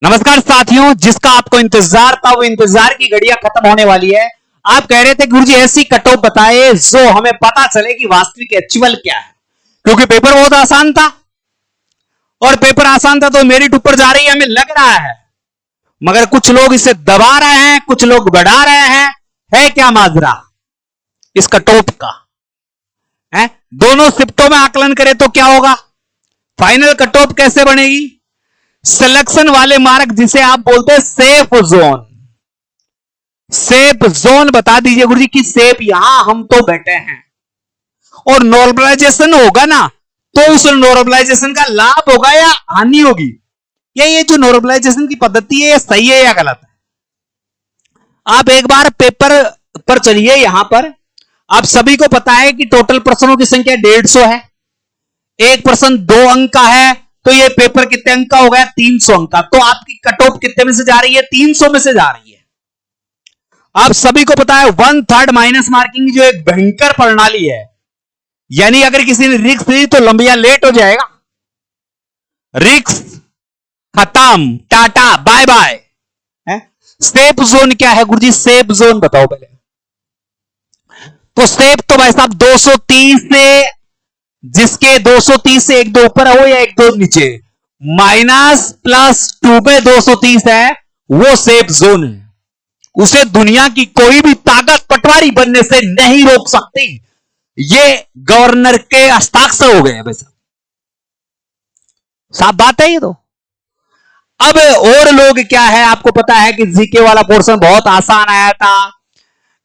नमस्कार साथियों, जिसका आपको इंतजार था वो इंतजार की घड़ियां खत्म होने वाली है। आप कह रहे थे गुरुजी ऐसी कट ऑफ बताए जो हमें पता चले कि वास्तविक एक्चुअल क्या है, क्योंकि पेपर बहुत आसान था और पेपर आसान था तो मेरिट ऊपर जा रही है हमें लग रहा है, मगर कुछ लोग इसे दबा रहे हैं, कुछ लोग बढ़ा रहे हैं। है क्या माजरा इस कट ऑफ का? है दोनों शिफ्टों में आकलन करें तो क्या होगा? फाइनल कट ऑफ कैसे बनेगी? सिलेक्शन वाले मार्क जिसे आप बोलते हैं सेफ जोन, सेफ जोन बता दीजिए गुरुजी कि सेफ यहां हम तो बैठे हैं और नॉर्मलाइजेशन होगा ना, तो उस नॉर्मलाइजेशन का लाभ होगा या हानि होगी? ये जो नॉर्मलाइजेशन की पद्धति है ये सही है या गलत है? आप एक बार पेपर पर चलिए। यहां पर आप सभी को पता है कि टोटल प्रश्नों की संख्या 150 है। एक प्रश्न 2 अंक का है तो ये पेपर कितने अंक का हो गया? 300 अंक का। तो आपकी कट ऑफ कितने में से जा रही है? 300 में से जा रही है। आप सभी को पता है 1/3 माइनस मार्किंग जो एक भयंकर प्रणाली है, यानी अगर किसी ने रिक्स दी तो लंबिया लेट हो जाएगा। रिक्स खत्म, tata bye bye. Safe zone क्या है गुरुजी? सेफ जोन बताओ पहले। तो सेफ तो भाई साहब 230 से, जिसके 230 से 1-2 ऊपर हो या 1-2 नीचे, -+2 पे 230 है, वो सेफ जोन है। उसे दुनिया की कोई भी ताकत पटवारी बनने से नहीं रोक सकती। ये गवर्नर के हस्ताक्षर हो गए वैसा, साफ बात है ये तो। अब और लोग क्या है, आपको पता है कि जीके वाला पोर्शन बहुत आसान आया था,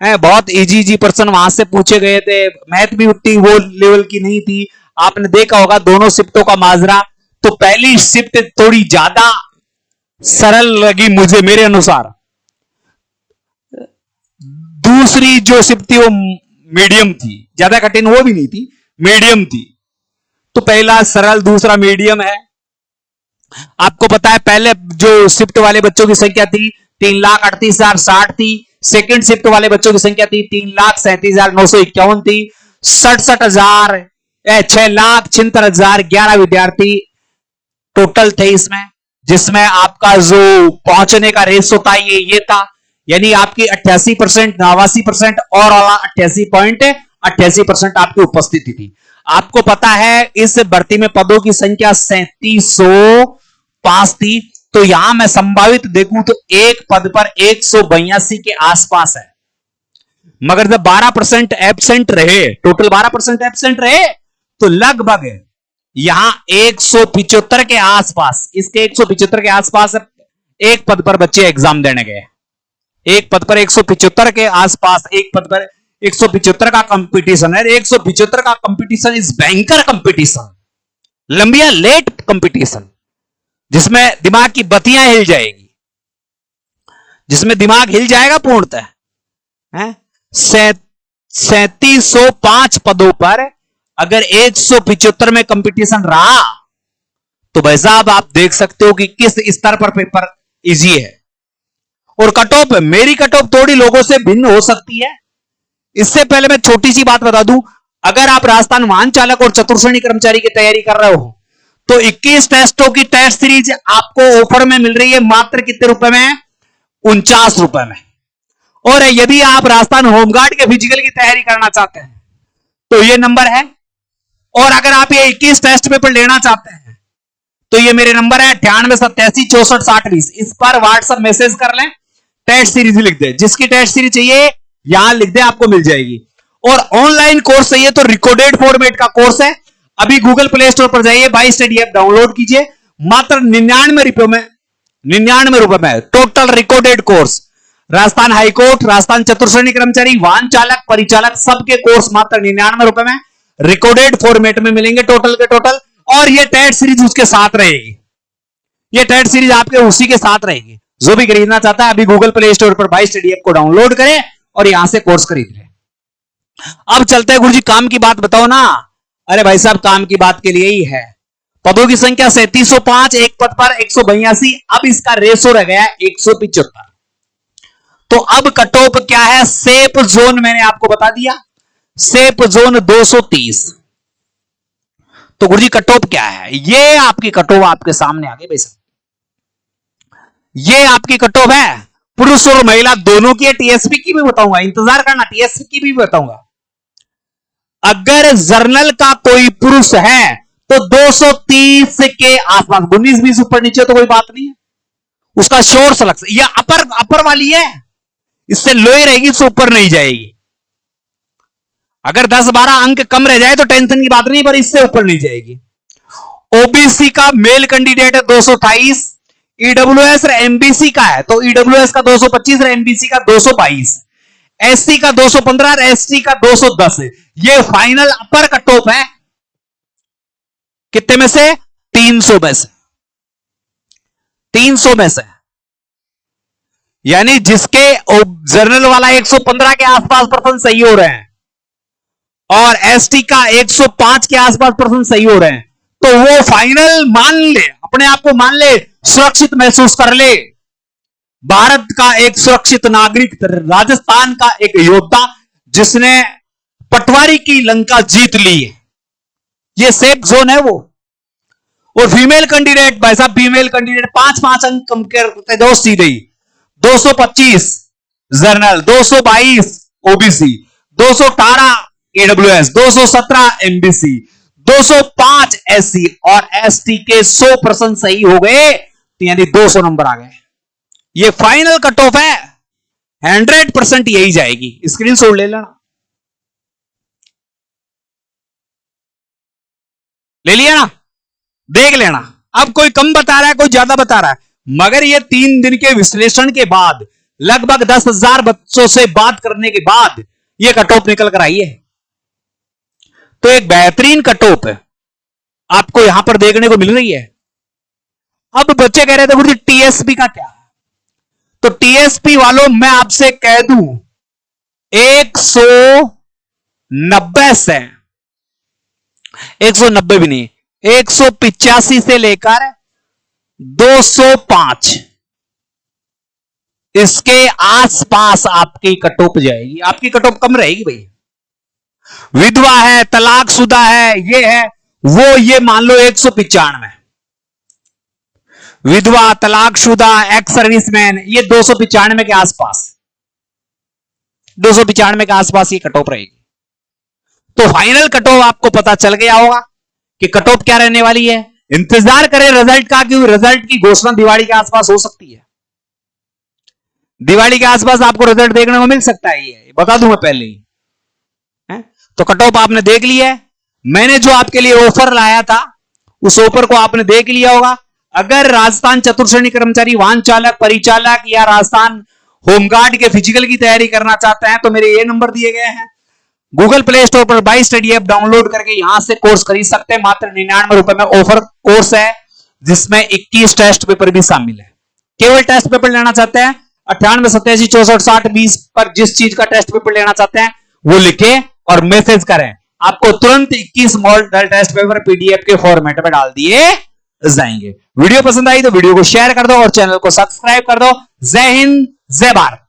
बहुत इजी प्रश्न वहां से पूछे गए थे। मैथ भी उतनी वो लेवल की नहीं थी। आपने देखा होगा दोनों शिफ्टों का माजरा, तो पहली शिफ्ट थोड़ी ज्यादा सरल लगी मुझे मेरे अनुसार, दूसरी जो शिफ्ट थी वो मीडियम थी, ज्यादा कठिन वो भी नहीं थी, मीडियम थी। तो पहला सरल, दूसरा मीडियम है। आपको पता है पहले जो शिफ्ट वाले बच्चों की संख्या थी 3,38,060 थी। सेकंड शिफ्ट वाले बच्चों की संख्या थी 3,37,951 थी। 6,76,11 विद्यार्थी टोटल थे इसमें, जिसमें आपका जो पहुंचने का रेस होता है ये था, यानी आपकी 88%, 89% और 88.88% आपकी उपस्थिति थी। आपको पता है इस भर्ती में पदों की संख्या 3705 थी। तो यहां मैं संभावित देखूं तो एक पद पर 182 के आसपास है, मगर जब 12% एब्सेंट रहे, टोटल 12% एब्सेंट रहे, तो लगभग यहां 175 के आसपास, इसके 175 के आसपास एक पद पर बच्चे एग्जाम देने गए। एक पद पर 175 के आसपास, एक पद पर 175 का कंपटीशन है। 175 का कंपटीशन इज भयंकर कंपटीशन, लंबिया लेट कंपटीशन, जिसमें दिमाग की बत्तियां हिल जाएगी, जिसमें दिमाग हिल जाएगा पूर्णतः। 3705 पदों पर अगर 175 में कंपटीशन रहा तो भाई साहब आप देख सकते हो कि किस स्तर पर पेपर इजी है। और कट ऑफ, मेरी कट ऑफ थोड़ी लोगों से भिन्न हो सकती है। इससे पहले मैं छोटी सी बात बता दूं, अगर आप राजस्थान वाहन चालक और चतुर्श्रेणी कर्मचारी की तैयारी कर रहे हो तो 21 टेस्टों की टेस्ट सीरीज आपको ऑफर में मिल रही है मात्र कितने रुपए में? 49 रुपए में। और यदि आप राजस्थान होमगार्ड के फिजिकल की तैयारी करना चाहते हैं तो ये नंबर है। और अगर आप ये 21 टेस्ट पेपर लेना चाहते हैं तो ये मेरे नंबर है 9887646020। इस पर व्हाट्सएप मैसेज कर लें, टेस्ट सीरीज लिख दे, जिसकी टेस्ट सीरीज चाहिए यहां लिख दे, आपको मिल जाएगी। और ऑनलाइन कोर्स चाहिए तो रिकॉर्डेड फॉर्मेट का कोर्स है। अभी गूगल प्ले स्टोर पर जाइए, बाई स्टडी ऐप डाउनलोड कीजिए, मात्र 99 रुपए में, 99 रुपए में total recorded course. Rajasthan high court, Rajasthan चतुर्श्रेणी कर्मचारी, वाहन चालक, परिचालक, सबके कोर्स मात्र 99 रुपए में रिकॉर्डेड फॉर्मेट में मिलेंगे टोटल के टोटल। और ये टेस्ट सीरीज उसके साथ रहेगी, ये टेस्ट सीरीज आपके उसी के साथ रहेगी। जो भी खरीदना चाहता है अभी गूगल प्ले स्टोर पर बाई स्टडी ऐप को डाउनलोड करें और यहां से कोर्स खरीद लें। अब चलते हैं गुरुजी, काम की बात बताओ ना। अरे भाई साहब काम की बात के लिए ही है। पदों की संख्या 3705, एक पद पर 182। अब इसका रेशो रह गया 175। तो अब कट ऑफ क्या है? सेफ जोन मैंने आपको बता दिया, सेफ जोन 230। तो गुरुजी कट ऑफ क्या है? ये आपकी कट ऑफ आपके सामने आ गई भाई साहब। ये आपकी कट ऑफ है, पुरुष और महिला दोनों की है। टीएसपी की भी बताऊंगा, इंतजार करना, टीएसपी की भी बताऊंगा। अगर जर्नल का कोई पुरुष है तो 230 के आसपास, 19-20 ऊपर नीचे तो कोई बात नहीं है, उसका शोर सलक्स, यह अपर वाली है, इससे लोअर रहेगी, इससे ऊपर नहीं जाएगी। अगर 10-12 अंक कम रह जाए तो टेंशन की बात नहीं, पर इससे ऊपर नहीं जाएगी। ओबीसी का मेल कैंडिडेट है 228, ईडब्ल्यूएस और एमबीसी का है तो ईडब्ल्यूएस का 225 और एमबीसी का 222, एससी का 215 और एसटी का 210 है। ये फाइनल अपर कट ऑफ है, कितने में से? 300 में से, 300 में से। यानी जिसके जर्नल वाला 115 के आसपास परसेंट सही हो रहे हैं और एसटी का 105 के आसपास परसेंट सही हो रहे हैं, तो वो फाइनल मान ले, अपने आप को मान ले, सुरक्षित महसूस कर ले, भारत का एक सुरक्षित नागरिक, राजस्थान का एक योद्धा जिसने पटवारी की लंका जीत ली है, ये सेफ जोन है वो। और फीमेल कैंडिडेट, भाई साहब फीमेल कैंडिडेट 5-5 अंक कम करते जाओ सीधे ही, 225 journal, 222 OBC, 218 EWS, 217 MBC, 205 SC और एसटी के 100% सही हो गए, यानी 200 नंबर आ गए। ये फाइनल कट ऑफ है, 100% यही जाएगी। स्क्रीनशॉट ले लेना, ले लिया ना, देख लेना। अब कोई कम बता रहा है, कोई ज्यादा बता रहा है, मगर ये 3 दिन के विश्लेषण के बाद, लगभग 10,000 बच्चों से बात करने के बाद ये कट ऑफ निकल कर आई है। तो एक बेहतरीन कट ऑफ आपको यहां पर देखने को मिल रही है। अब बच्चे कह रहे थे गुरुजी टीएसपी का क्या? तो टीएसपी वालों मैं आपसे कह दूं 190 से, 190 भी नहीं, 185 से लेकर 205 इसके आसपास आपकी कट ऑफ जाएगी। आपकी कट ऑफ कम रहेगी भाई। विधवा है, तलाकशुदा है, ये है वो, ये मान लो 195, विधवा, तलाकशुदा, एक्स सर्विसमैन, ये 295 के आसपास, 295 के आसपास ये कट ऑफ रहेगी। तो फाइनल कट ऑफ आपको पता चल गया होगा कि कट ऑफ क्या रहने वाली है। इंतजार करें रिजल्ट का, क्योंकि रिजल्ट की घोषणा दिवाली के आसपास हो सकती है। दिवाली के आसपास आपको रिजल्ट देखने को मिल सकता है, ये बता दूं मैं पहले ही है? तो कट ऑफ आपने देख लिया है। मैंने जो आपके लिए ऑफर लाया था उस ऑफर को आपने देख लिया होगा। अगर राजस्थान चतुर्श्रेणी कर्मचारी वाहन चालक, परिचालक या राजस्थान होमगार्ड के फिजिकल की तैयारी करना चाहते हैं तो मेरे ये नंबर दिए गए हैं। गूगल प्ले स्टोर पर बाई स्टडी ऐप डाउनलोड करके यहां से कोर्स खरीद सकते हैं। मात्र 99 रुपए में ऑफर कोर्स है, जिसमें 21 टेस्ट पेपर भी शामिल है। केवल टेस्ट पेपर लेना चाहते हैं 98 87 64 60 20 पर जिस चीज का टेस्ट पेपर लेना चाहते हैं वो लिखे और मैसेज करें, आपको तुरंत 21 मॉडल टेस्ट पेपर पीडीएफ के फॉर्मेट में डाल दिए जाएंगे। वीडियो पसंद आई तो वीडियो को शेयर कर दो और चैनल को सब्सक्राइब कर दो। जय हिंद, जय भारत।